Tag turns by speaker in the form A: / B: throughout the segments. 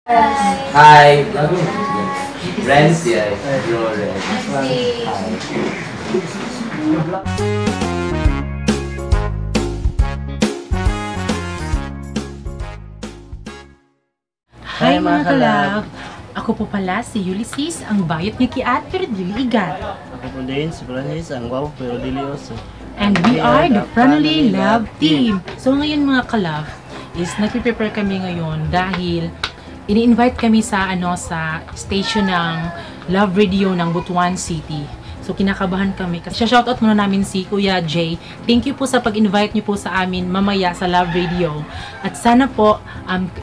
A: Hi. Friends, yeah. Bro,
B: Hi mga kalab! Ako po pala si Ulysses, ang bayot niya kiat pero dili igat.
C: Ako po din si Francis, ang wow pero dili oso.
B: And we are the Friendly Love Team. So ngayon mga kalab, is nagpe-prepare kami ngayon dahil ini-invite kami sa sa station ng Love Radio ng Butuan City. So kinakabahan kami kasi shoutout muna namin si Kuya Jay. Thank you po sa pag-invite niyo po sa amin mamaya sa Love Radio. At sana po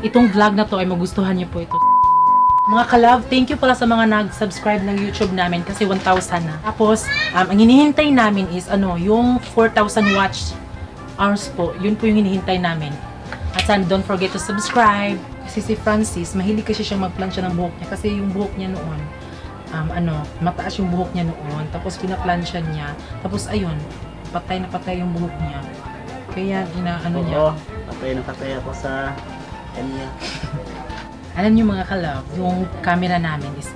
B: itong vlog na to ay magustuhan niyo po ito. Mga kalab, thank you pala sa mga nag-subscribe ng YouTube namin kasi 1,000 na. Tapos ang hinihintay namin is yung 4,000 watch hours po. Yun po yung hinihintay namin. At sana don't forget to subscribe. Kasi si Francis, mahilig kasi siya magplansya ng buhok niya. Kasi yung buhok niya noon, mataas yung buhok niya noon. Tapos pinaplansya niya. Tapos ayun, patay na patay yung buhok niya. Kaya niya.
C: Patay na patay ako sa kanya.
B: Alam niyo mga kalab, yung camera namin is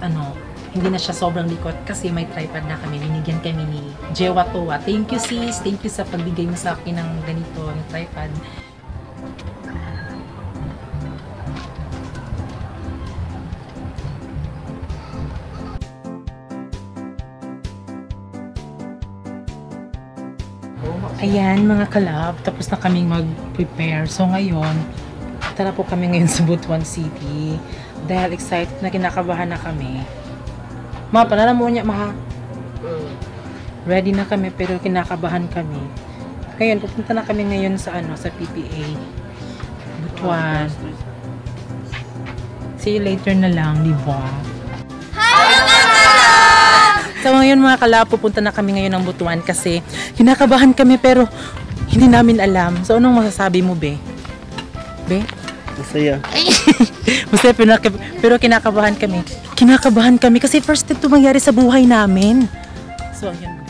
B: hindi na siya sobrang likot kasi may tripod na kami. Binigyan kami ni Jewa Towa. Thank you sis, thank you sa pagbigay mo sa akin ng ganito, ng tripod. Ayan mga kalab, tapos na kaming mag-prepare. So ngayon, tara po kami ngayon sa Butuan City. Dahil excited na, kinakabahan na kami. Ma, panala mo niya, ma. Ready na kami pero kinakabahan kami. Ngayon, pupunta na kami ngayon sa sa PPA. Butuan. See you later na lang, di ba? So ngayon mga kalab, pupunta na kami ngayon ng Butuan kasi kinakabahan kami pero hindi namin alam. So anong masasabi mo, be? Be?
C: Masaya.
B: Masaya pero kinakabahan kami. Kinakabahan kami kasi first time ito mangyari sa buhay namin. So ayan ba?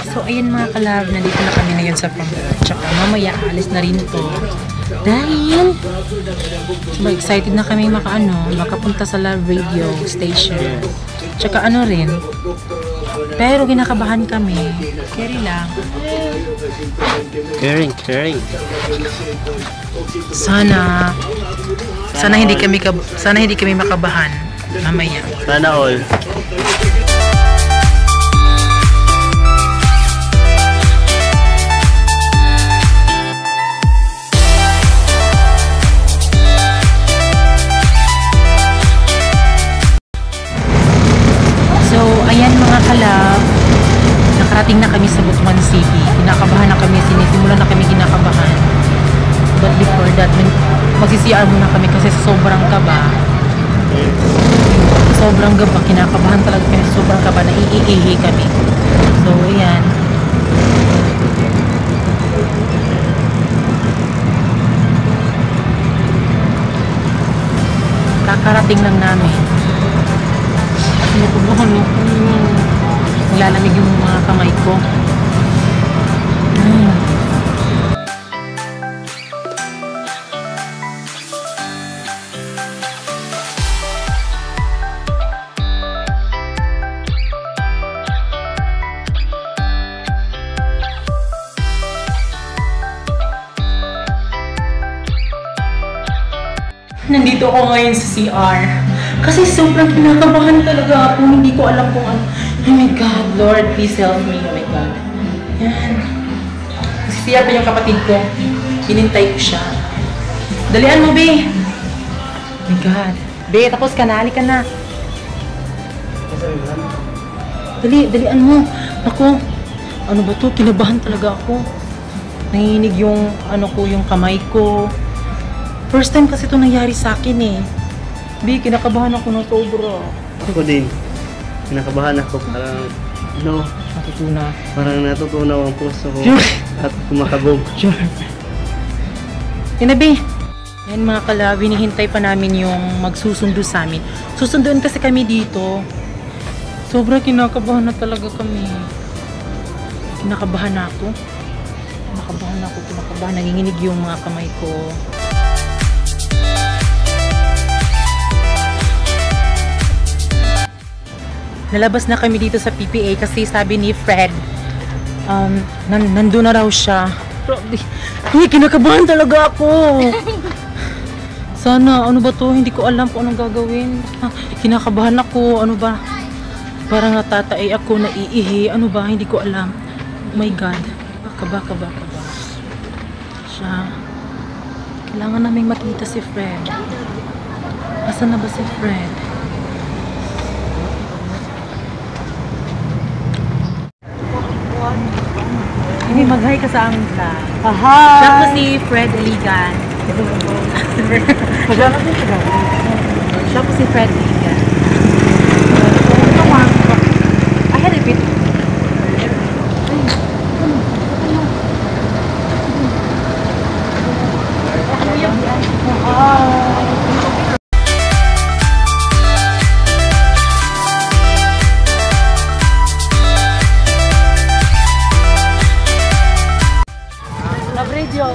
B: So ayan mga kalab, nandito na kami ngayon sa Frankfurt. Tsaka mamaya alis na rin to. Dahil excited na kami makapunta sa Love Radio station. Tsaka rin. Pero kinakabahan kami. Carry lang.
C: Caring.
B: Sana hindi kami makabahan mamaya.
C: Sana all.
B: Ayan mga kalab, nakarating na kami sa Butuan City. Kinakabahan na kami, sinisimulan na kami kinakabahan. But before that, mag-CCR muna kami kasi sa sobrang kaba. Kinakabahan talaga kami sa sobrang kaba, naiihi kami. So, ayan. Kakarating lang namin. Naglalamig yung mga kamay ko. Nandito ako ngayon sa CR. Kasi sobrang kinakabahan talaga ako. Hindi ko alam kung ano. Oh my God, Lord, please help me. Oh my God. Yan. Kasi CR pa yung kapatid ko. Hinintay ko siya. Dalian mo, Be. Oh my God. Be, tapos ka na. Halika na. Dalian mo. Ako, ano ba to? Kinabahan talaga ako. Nanginig yung, yung kamay ko. First time kasi ito nangyari sa akin eh. Bi, kinakabahan ako ng sobra.
C: Ako din. Kinakabahan ako. Parang natutunaw ang puso ko.
B: Sure.
C: At kumakabog.
B: Sure. Yan na, Bi. Yan mga kalab, hinihintay pa namin yung magsusundo sa amin. Susunduin kasi kami dito. Sobra kinakabahan na talaga kami. Kinakabahan ako. Nanginginig yung mga kamay ko. Nalabas na kami dito sa PPA kasi sabi ni Fred, nandun na raw siya. Uy, kinakabahan talaga ako. Sana, ano ba to? Hindi ko alam kung anong gagawin. Kinakabahan ako, ano ba? Parang natatay ako, naiihi. Ano ba? Hindi ko alam. Oh my God. Kaba. Siya. Kailangan naming makita si Fred. Asan na ba si Fred? Hindi, mag-hi ka sa amin sa.
D: Aha!
B: Siya po si Fred Eligan. Siya po si Fred Eligan. I had a bit. Love Radio.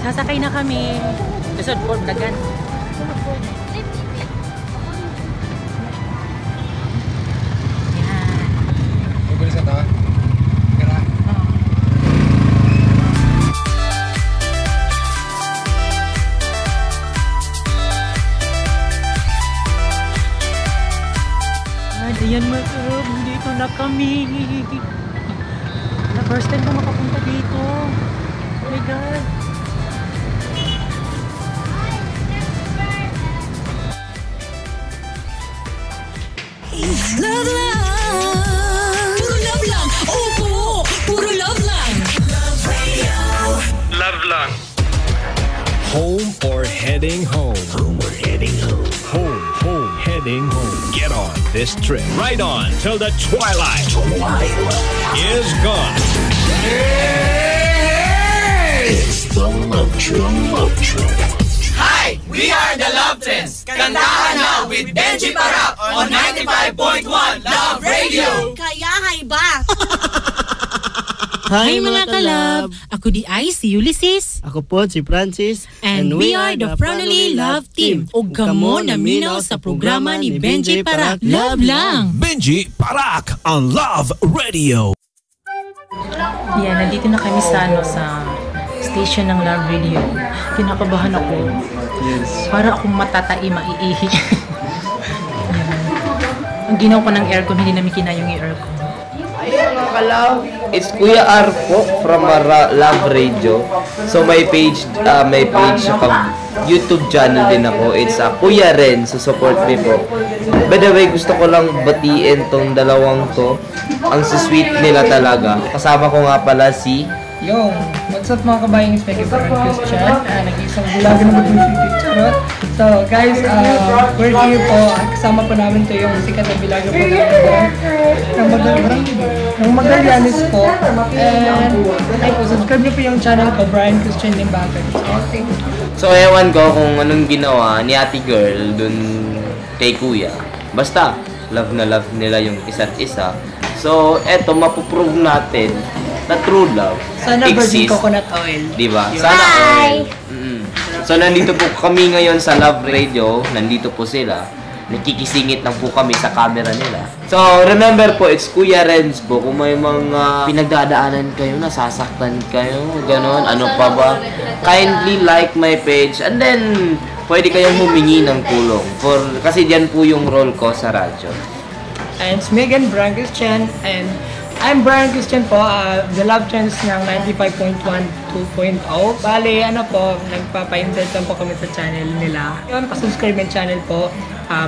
B: Sasakay na kami. Episode 4 Dagan. Ayan mga kalab, dito na kami. Na first time ko makapunta dito. Oh my God.
E: Love lang. Puro love lang. Opo, puro love lang. Love Radio.
F: Love lang. Home or heading home? Home or heading home? Home, heading home. Get on this trip. Right on till the twilight is gone.
G: It's the Love Trip.
H: Hi! We are the Love Trends! Kantahan na with Benji Parap on 95.1 Love Radio!
E: Kaya hay ba?
B: Hi mga kalab! Ako di ay si Ulysses.
C: Ako po si Francis.
B: And we are the Friendly Love Team. Ug kamo naminaw sa programa ni Benji Parak. Love lang!
F: Benji Parak on Love Radio.
B: Yan, nandito na kami sa station ng Love Radio. Kinakabahan ako.
C: Yes.
B: Para akong matatai, maiihi. Ang ginaw ko ng aircon, hindi namin kinaya yung aircon.
A: Ayun mga kalaw, it's Kuya R po from Love Radio. So may page sa YouTube channel din ako. It's Kuya Ren, so support me po. By the way, gusto ko lang batiin tong dalawang to. Ang sweet nila talaga. Kasama ko nga pala si
D: Yo, what's up mga kabayang Inspector Christian? Nag-iisang bulaga na mag-music. Charot. So guys, we're here po. Kasama po namin to yung sikat na bilaga po ng Magallanes po. And ay po, subscribe niyo po yung channel ko, Brian Christian Limbagan.
A: So ewan ko kung anong ginawa ni ate girl dun kay kuya. Basta, love na love nila yung isa't isa. So eto, mapuprove natin na true love
D: Sana virgin
A: exists.
D: coconut oil.
A: Diba? Sana all. So nandito po kami ngayon sa Love Radio. Nandito po sila. Nakikisingit lang po kami sa camera nila. So remember po, it's Kuya Renz po. Kung may mga pinagdadaanan kayo, nasasaktan kayo, ganon, ano pa ba, kindly like my page and then pwede kayong humingi ng tulong. Kasi diyan po yung role ko sa radyo.
D: And it's me again, Brian Christian, and I'm Brian Christian po, the Love Trends ng 95.1 2.0. Bale, nagpapa-insert lang po kami sa channel nila. Yun, pa-subscribe yung channel po.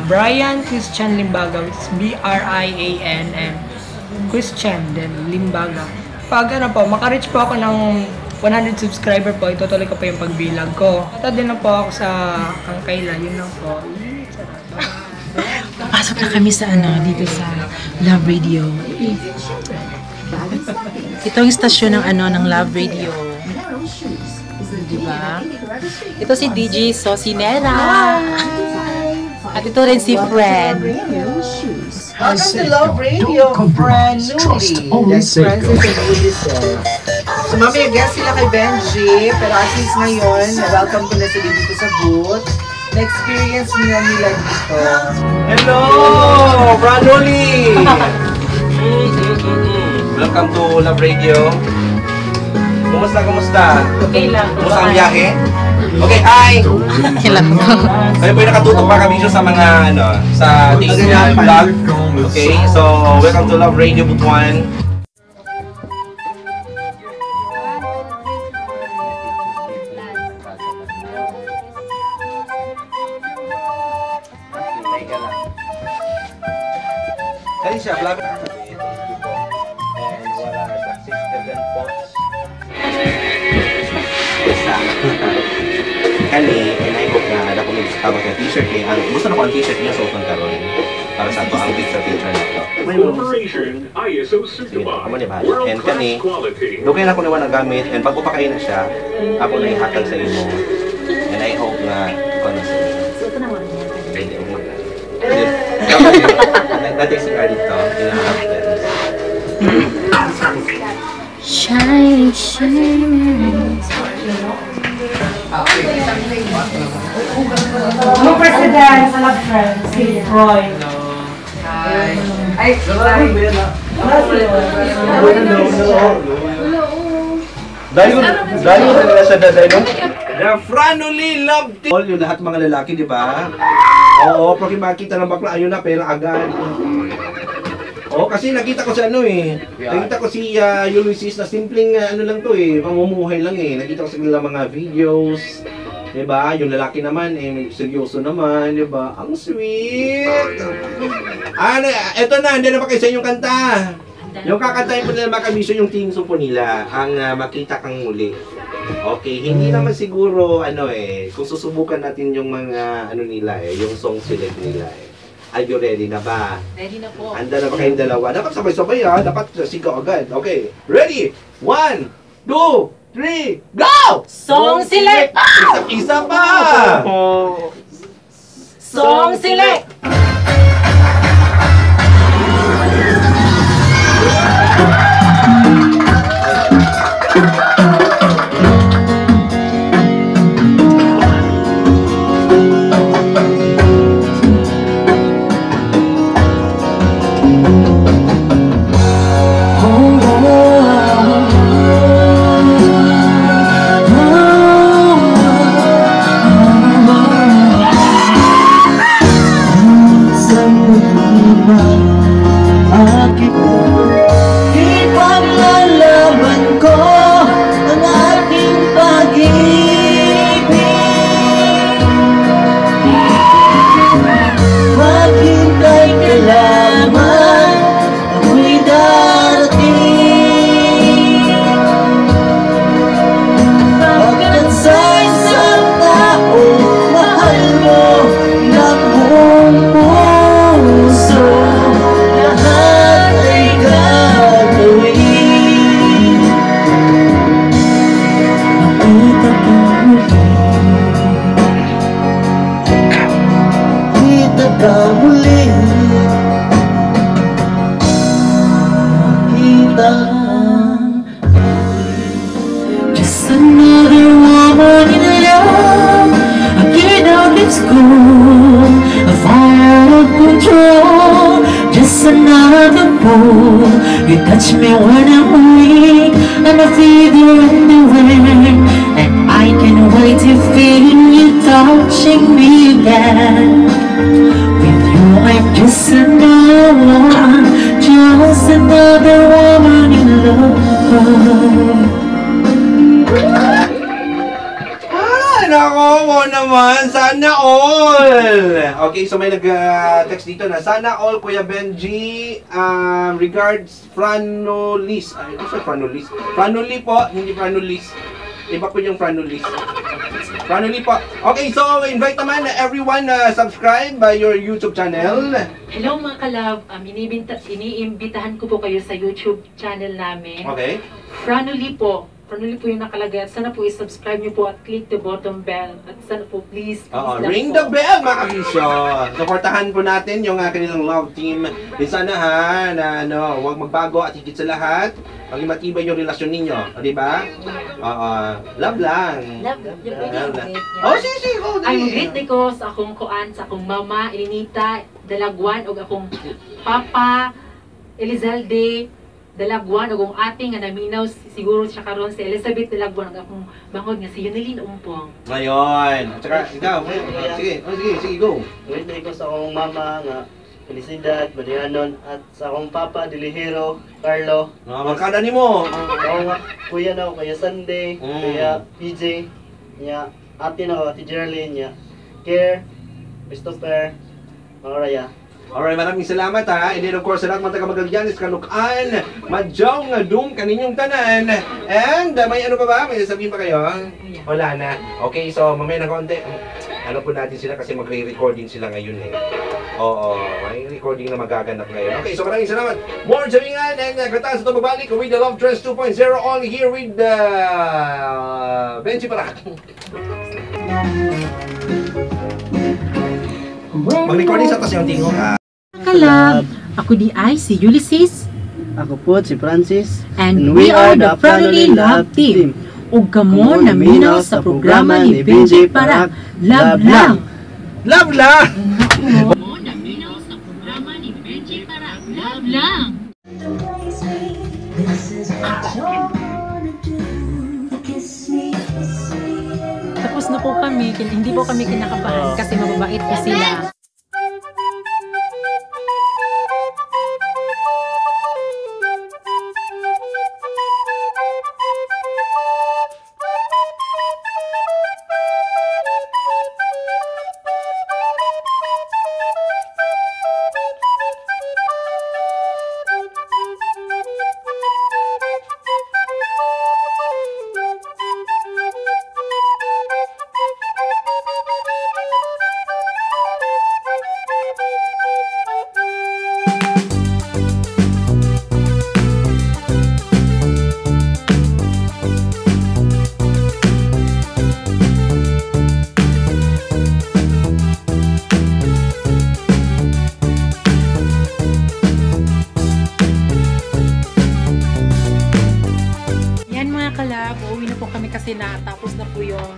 D: Brian Christian Limbaga, it's B-R-I-A-N and Christian, then Limbaga. Pag maka-reach po ako ng 100 subscriber po, itutuloy ko po yung pagbilag ko. Ito din lang po ako sa Kangkayla, yun lang po.
B: Papasok na kami sa dito sa Love Radio. Ito yung stasyon ng Love Radio. Diba? Ito si DJ Sosinera. At ito rin si Fred.
I: Welcome to Love Radio, brand newly. That's Francis and Woodison. So mamaya guest sila kay Benji, pero at least ngayon, welcome ko na sila dito sa booth. Na-experience nila dito.
J: Hello! Branoli! Welcome to Love Radio. Kumusta?
B: Okay lang.
J: Kumusta ang biyahe? Okay, hi!
B: Kailan ko?
J: Kayo po yung nakatutok pa kami sa mga, sa Disney vlog. Okay, so welcome to Love Radio Butuan. Kali siya, vlog. And wala sa 6-7 pots. Kali, and I hope na ako mag-tawag ng t-shirt eh. Gusto na ko ang t-shirt niya suot ng karon. Para sa ito ang picture na ito. Sige, ako na ba? And kani, lugay na ako naman ang gamit. And pag upakain na siya, ako na ihatag sa imo. And I hope na ako na sa inyo. Dati si Arito, inahapan.
E: Shine, shine.
D: Ang president sa Love Trends, si Roy. Ay,
J: Dayo na nila sa daday, no? The Franoli Love Team! Yung lahat mga lalaki, di ba? Oo, pag makita ng bakla, ayun na, pera agad. Oo, kasi nakita ko si nakita ko si Ulysses na simpleng lang to pamumuhay lang Nakita ko sa kanila mga videos. Diba? Yung lalaki naman, seryoso naman, diba? Ang sweet! Eto na, hindi na pa kayo sa inyong kanta. Yung kakantahin po nila mga kabisyo, yung team song po nila, ang makita kang muli. Okay, hindi naman siguro, kung susubukan natin yung mga, nila yung song select nila Are you ready na ba?
B: Ready na po.
J: Handa na ba kayong dalawa? Dapat sabay-sabay dapat sigaw agad. Okay, ready? 1, 2, 3, go!
B: Song select!
J: Isa pa!
B: Song select!
E: Just another woman in love. I get out, let's go. I fall out of control. Just another fool. You touch me when I'm weak, and I feel you in the wind, and I can wait. to feel you touching me again. With you I'm just another woman, just another woman in love.
J: Nako mo naman, sana all! Okay, so may nag-text dito na, sana all, Kuya Benji, regards, Franolis. Ay, ano siya, Franolis? Franoli po, hindi Franolis. Iba po yung Franolis. Franoli po. Okay, so invite naman everyone na subscribe by your YouTube channel.
B: Hello mga kalab, iniimbitahan ko po kayo sa YouTube channel namin.
J: Okay.
B: Franoli po yung nakalagay. Sana po i-subscribe niyo po at click the bottom bell. At sana po please lang
J: Ring
B: po.
J: the bell mga kabisyo. Supportahan po natin yung kanilang love team. Sana ha, na huwag magbago at higit sa lahat, maging matibay yung relasyon ninyo. Di ba? Love lang.
B: Love lang.
J: Oh, sige.
B: I'm great ko sa akong kuan, sa akong mama, Elinita, Dalagwan, o akong papa, Elizalde, Dalagwan, o akong ate nga naminaw, siguro siya karon si Elizabeth Dalagwan, o akong bangod nga si Yunilin Umpong.
J: Ngayon. Tsaka, ikaw. Sige, go.
C: Great ko sa akong mama nga Felicidad, Marianon, at sa akong papa, Dilihero, Carlo.
J: Magkada ni mo.
C: Ako nga, kuya na ako, Kuya Sunday, Kuya PJ, niya, ate na ako, Ate Geraldine, niya, Care, Christopher, mga Raya.
J: Alright, maraming salamat ha. And then of course, sa lahat mga taga-Magallanes, Kalukan, Madjaw, nga dum, kaninyong tanan. And may ano pa ba? May sabihin pa kayo? Wala na. Okay, so mamaya na konti. Ano po natin sila kasi magre-recording sila ngayon eh. Oo, may recording na magaganap ngayon. Okay, so maraming salamat. More sabihan and kataas ito babalik with the Love Trends 2.0 only here with Benji Parak. Mag-recording sa tas yung tingo ka.
B: Kalab, ako di ay si Ulysses.
C: Ako po si Francis.
B: And we are the Family Love Team. Ug kamo naminaw sa programa ni Benji Parak. Love lang!
J: Love lang!
B: Kamo naminaw sa programa ni Benji Parak. Love lang! Tapos na po kami, hindi po kami kinakabahan kasi mababait po sila. Uuwi na po kami kasi natapos na po yung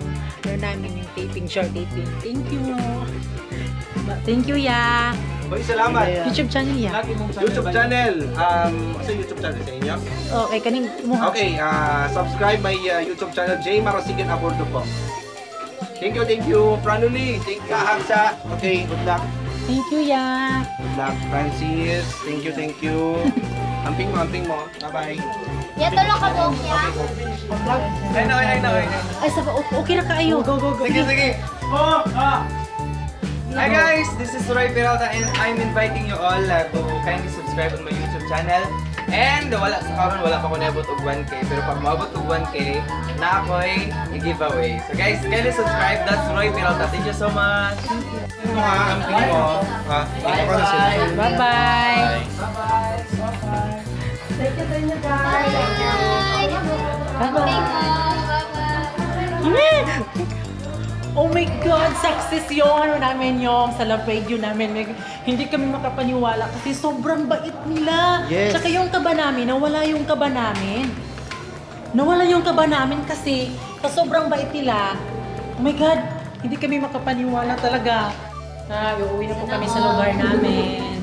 B: namin yung taping, short taping. Thank you. Thank you, Ya.
J: Uy, salamat.
B: YouTube channel, Ya.
J: YouTube channel. Sa YouTube channel sa inyo?
B: Okay, kaning mo.
J: Okay, subscribe my YouTube channel, J. Marasigan Abordo po. Thank you, Franoli. Thank you, Hagsa. Okay, good luck.
B: Thank you, Ya.
J: Good luck, Francis. Thank you. Amping mo. Bye-bye.
K: Ya, tulong ka po, ya.
J: Ay, na.
B: Ay, okay na kayo. Go.
L: Sige. Hi guys, this is Roy Peralta and I'm inviting you all to kindly subscribe on my YouTube channel. And wala pa ko naabot og 1K, pero pag maabot og 1K, na ako'y i-giveaway. So guys, kindly subscribe. That's Roy Peralta. Thank you so much.
J: Amping mo.
B: Bye-bye.
K: Thank you sa inyo, guys.
B: Oh my God! Success yung namin yung sa Love Radio namin. Hindi kami makapaniwala kasi sobrang bait nila.
C: Yes.
B: Tsaka yung kaba namin, nawala yung kaba namin. Kasi sa sobrang bait nila. Oh my God! Hindi kami makapaniwala talaga. Uuwi na po kami sa lugar namin.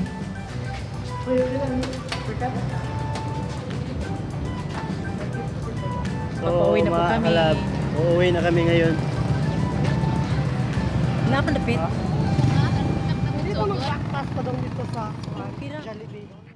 C: So,
B: Pauwi na po kami.
C: Uuwi na kami ngayon.
M: Wala akong dapit.
K: Hindi ko mag-backpass
M: pa daw dito sa Jollibee.